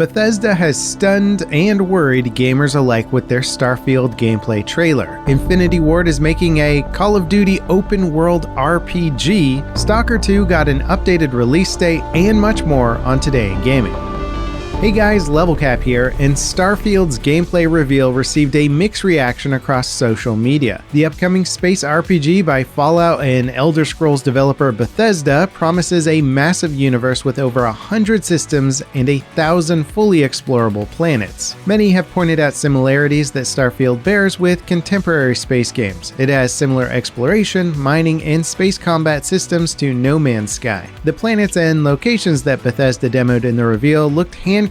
Bethesda has stunned and worried gamers alike with their Starfield gameplay trailer. Infinity Ward is making a Call of Duty open world RPG, Stalker 2 got an updated release date, and much more on Today in Gaming. Hey guys, LevelCap here, and Starfield's gameplay reveal received a mixed reaction across social media. The upcoming space RPG by Fallout and Elder Scrolls developer Bethesda promises a massive universe with over 100 systems and 1,000 fully explorable planets. Many have pointed out similarities that Starfield bears with contemporary space games. It has similar exploration, mining, and space combat systems to No Man's Sky. The planets and locations that Bethesda demoed in the reveal looked handcrafted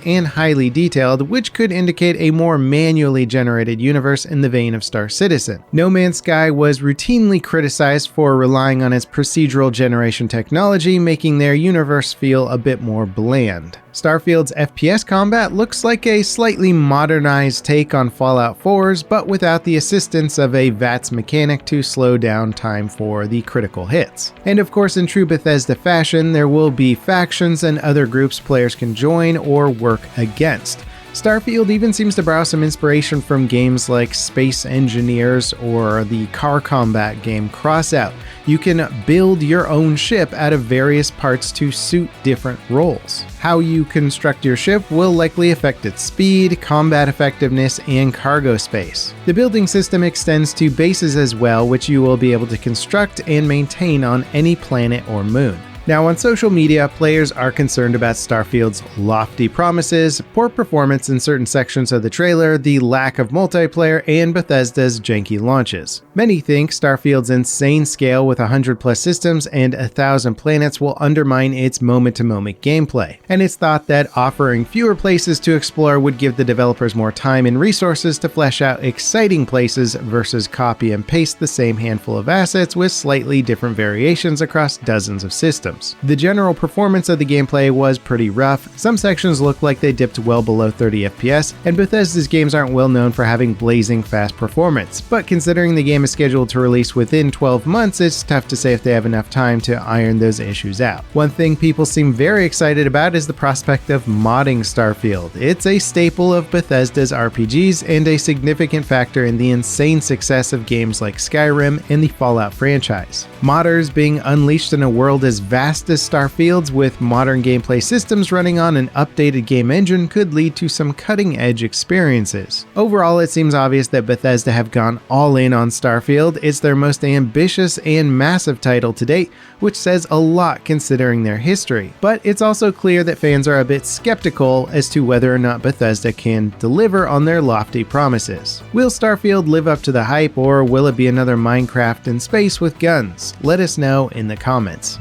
and highly detailed, which could indicate a more manually generated universe in the vein of Star Citizen. No Man's Sky was routinely criticized for relying on its procedural generation technology, making their universe feel a bit more bland. Starfield's FPS combat looks like a slightly modernized take on Fallout 4's, but without the assistance of a VATS mechanic to slow down time for the critical hits. And of course, in true Bethesda fashion, there will be factions and other groups players can join or work against. Starfield even seems to borrow some inspiration from games like Space Engineers or the car combat game Crossout. You can build your own ship out of various parts to suit different roles. How you construct your ship will likely affect its speed, combat effectiveness, and cargo space. The building system extends to bases as well, which you will be able to construct and maintain on any planet or moon. Now, on social media, players are concerned about Starfield's lofty promises, poor performance in certain sections of the trailer, the lack of multiplayer, and Bethesda's janky launches. Many think Starfield's insane scale with 100+ systems and 1,000 planets will undermine its moment-to-moment gameplay, and it's thought that offering fewer places to explore would give the developers more time and resources to flesh out exciting places versus copy and paste the same handful of assets with slightly different variations across dozens of systems. The general performance of the gameplay was pretty rough. Some sections looked like they dipped well below 30 FPS, and Bethesda's games aren't well known for having blazing fast performance. But considering the game is scheduled to release within 12 months, it's tough to say if they have enough time to iron those issues out. One thing people seem very excited about is the prospect of modding Starfield. It's a staple of Bethesda's RPGs and a significant factor in the insane success of games like Skyrim and the Fallout franchise. Modders being unleashed in a world as vast as Starfield's with modern gameplay systems running on an updated game engine could lead to some cutting-edge experiences. Overall, it seems obvious that Bethesda have gone all in on Starfield. It's their most ambitious and massive title to date, which says a lot considering their history. But it's also clear that fans are a bit skeptical as to whether or not Bethesda can deliver on their lofty promises. Will Starfield live up to the hype, or will it be another Minecraft in space with guns? Let us know in the comments.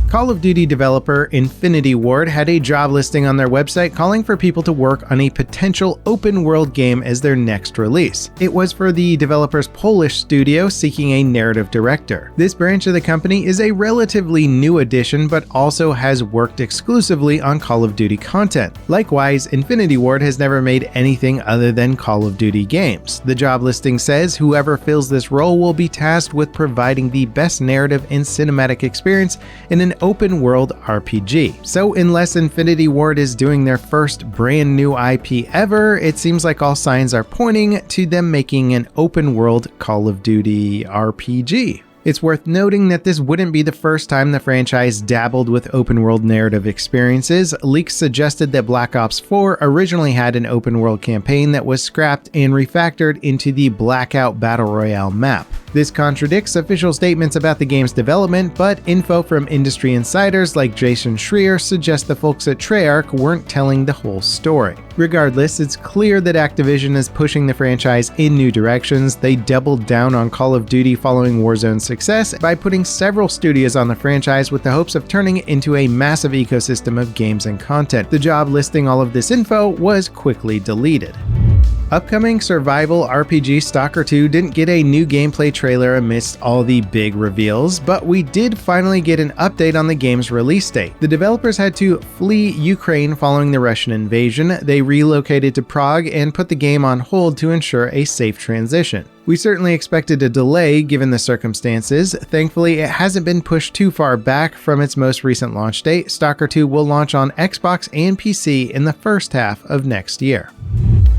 Call of Duty developer Infinity Ward had a job listing on their website calling for people to work on a potential open-world game as their next release. It was for the developer's Polish studio seeking a narrative director. This branch of the company is a relatively new addition, but also has worked exclusively on Call of Duty content. Likewise, Infinity Ward has never made anything other than Call of Duty games. The job listing says whoever fills this role will be tasked with providing the best narrative and cinematic experience in an open world RPG. So unless Infinity Ward is doing their first brand new IP ever, it seems like all signs are pointing to them making an open world Call of Duty RPG. It's worth noting that this wouldn't be the first time the franchise dabbled with open-world narrative experiences. Leaks suggested that Black Ops 4 originally had an open-world campaign that was scrapped and refactored into the Blackout Battle Royale map. This contradicts official statements about the game's development, but info from industry insiders like Jason Schreier suggests the folks at Treyarch weren't telling the whole story. Regardless, it's clear that Activision is pushing the franchise in new directions. They doubled down on Call of Duty following Warzone's success by putting several studios on the franchise with the hopes of turning it into a massive ecosystem of games and content. The job listing all of this info was quickly deleted. Upcoming survival RPG Stalker 2 didn't get a new gameplay trailer amidst all the big reveals, but we did finally get an update on the game's release date. The developers had to flee Ukraine following the Russian invasion. They relocated to Prague and put the game on hold to ensure a safe transition. We certainly expected a delay given the circumstances. Thankfully, it hasn't been pushed too far back from its most recent launch date. Stalker 2 will launch on Xbox and PC in the first half of next year.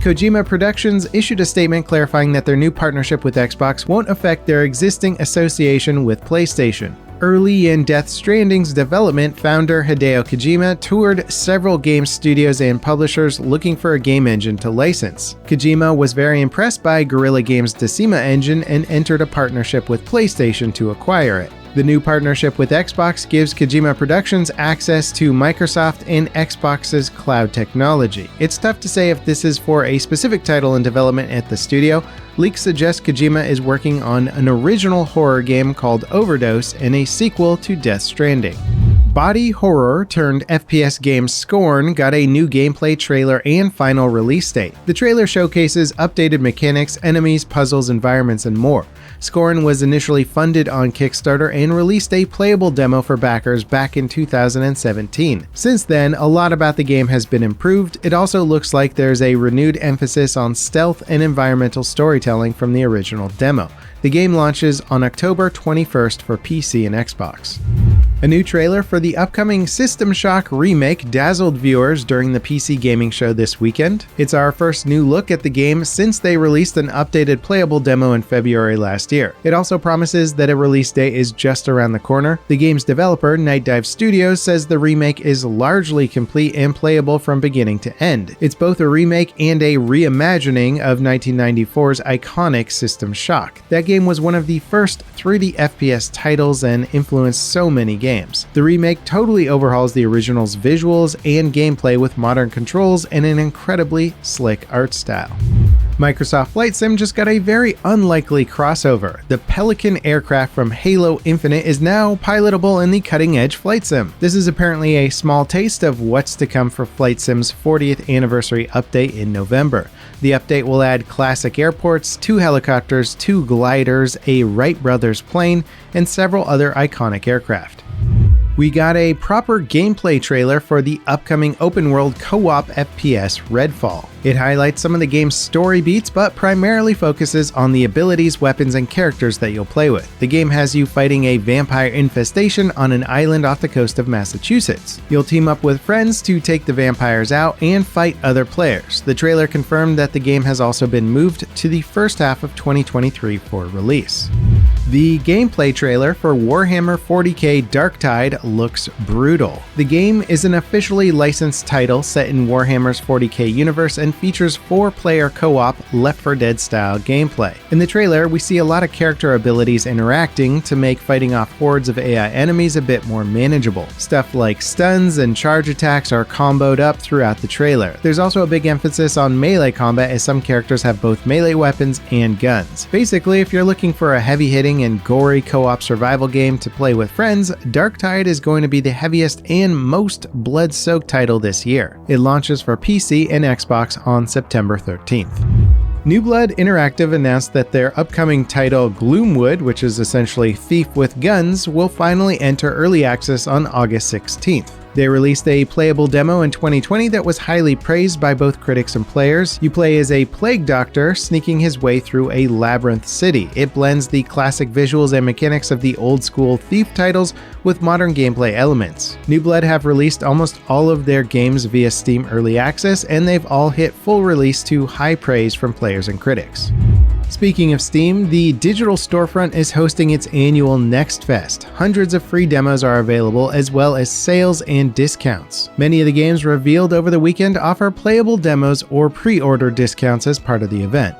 Kojima Productions issued a statement clarifying that their new partnership with Xbox won't affect their existing association with PlayStation. Early in Death Stranding's development, founder Hideo Kojima toured several game studios and publishers looking for a game engine to license. Kojima was very impressed by Guerrilla Games' Decima engine and entered a partnership with PlayStation to acquire it. The new partnership with Xbox gives Kojima Productions access to Microsoft and Xbox's cloud technology. It's tough to say if this is for a specific title in development at the studio. Leaks suggest Kojima is working on an original horror game called Overdose and a sequel to Death Stranding. Body horror turned FPS game Scorn got a new gameplay trailer and final release date. The trailer showcases updated mechanics, enemies, puzzles, environments, and more. Scorn was initially funded on Kickstarter and released a playable demo for backers back in 2017. Since then, a lot about the game has been improved. It also looks like there's a renewed emphasis on stealth and environmental storytelling from the original demo. The game launches on October 21st for PC and Xbox. A new trailer for the upcoming System Shock remake dazzled viewers during the PC gaming show this weekend. It's our first new look at the game since they released an updated playable demo in February last year. It also promises that a release date is just around the corner. The game's developer, Night Dive Studios, says the remake is largely complete and playable from beginning to end. It's both a remake and a reimagining of 1994's iconic System Shock. That game was one of the first 3D FPS titles and influenced so many games. The remake totally overhauls the original's visuals and gameplay with modern controls and an incredibly slick art style. Microsoft Flight Sim just got a very unlikely crossover. The Pelican aircraft from Halo Infinite is now pilotable in the cutting-edge Flight Sim. This is apparently a small taste of what's to come for Flight Sim's 40th anniversary update in November. The update will add classic airports, 2 helicopters, 2 gliders, a Wright Brothers plane, and several other iconic aircraft. We got a proper gameplay trailer for the upcoming open-world co-op FPS Redfall. It highlights some of the game's story beats, but primarily focuses on the abilities, weapons, and characters that you'll play with. The game has you fighting a vampire infestation on an island off the coast of Massachusetts. You'll team up with friends to take the vampires out and fight other players. The trailer confirmed that the game has also been moved to the first half of 2023 for release. The gameplay trailer for Warhammer 40k Darktide looks brutal. The game is an officially licensed title set in Warhammer's 40k universe and features 4-player co-op Left 4 Dead style gameplay. In the trailer, we see a lot of character abilities interacting to make fighting off hordes of AI enemies a bit more manageable. Stuff like stuns and charge attacks are comboed up throughout the trailer. There's also a big emphasis on melee combat as some characters have both melee weapons and guns. Basically, if you're looking for a heavy-hitting and gory co-op survival game to play with friends, Darktide is going to be the heaviest and most blood-soaked title this year. It launches for PC and Xbox on September 13th. New Blood Interactive announced that their upcoming title Gloomwood, which is essentially Thief with Guns, will finally enter early access on August 16th. They released a playable demo in 2020 that was highly praised by both critics and players. You play as a plague doctor sneaking his way through a labyrinth city. It blends the classic visuals and mechanics of the old-school Thief titles with modern gameplay elements. New Blood have released almost all of their games via Steam Early Access, and they've all hit full release to high praise from players and critics. Speaking of Steam, the digital storefront is hosting its annual Next Fest. Hundreds of free demos are available, as well as sales and discounts. Many of the games revealed over the weekend offer playable demos or pre-order discounts as part of the event.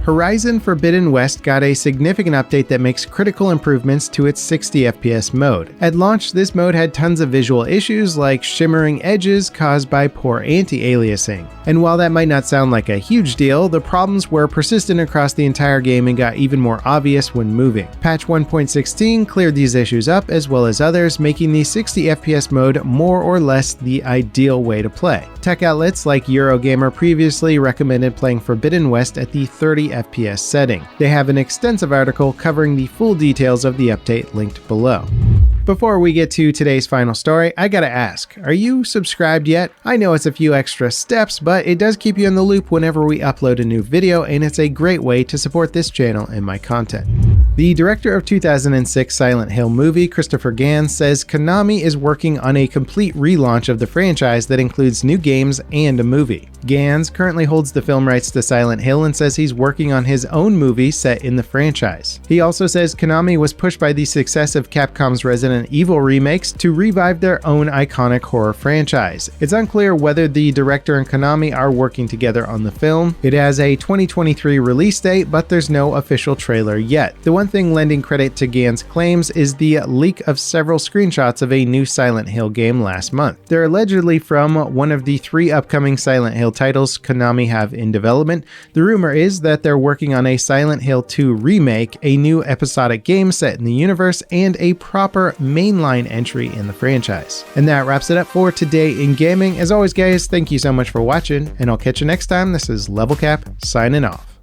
Horizon Forbidden West got a significant update that makes critical improvements to its 60 FPS mode. At launch, this mode had tons of visual issues like shimmering edges caused by poor anti-aliasing. And while that might not sound like a huge deal, the problems were persistent across the entire game and got even more obvious when moving. Patch 1.16 cleared these issues up as well as others, making the 60 FPS mode more or less the ideal way to play. Tech outlets like Eurogamer previously recommended playing Forbidden West at the 30 FPS setting. They have an extensive article covering the full details of the update linked below. Before we get to today's final story, I gotta ask, are you subscribed yet? I know it's a few extra steps, but it does keep you in the loop whenever we upload a new video, and it's a great way to support this channel and my content. The director of 2006 Silent Hill movie, Christopher Gans, says Konami is working on a complete relaunch of the franchise that includes new games and a movie. Gans currently holds the film rights to Silent Hill and says he's working on his own movie set in the franchise. He also says Konami was pushed by the success of Capcom's Resident Evil remakes to revive their own iconic horror franchise. It's unclear whether the director and Konami are working together on the film. It has a 2023 release date, but there's no official trailer yet. The one thing lending credit to Gans' claims is the leak of several screenshots of a new Silent Hill game last month. They're allegedly from one of the 3 upcoming Silent Hill titles Konami have in development. The rumor is that they're working on a Silent Hill 2 remake, a new episodic game set in the universe, and a proper mainline entry in the franchise. And that wraps it up for today in gaming. As always, guys, thank you so much for watching, and I'll catch you next time. This is Level Cap signing off.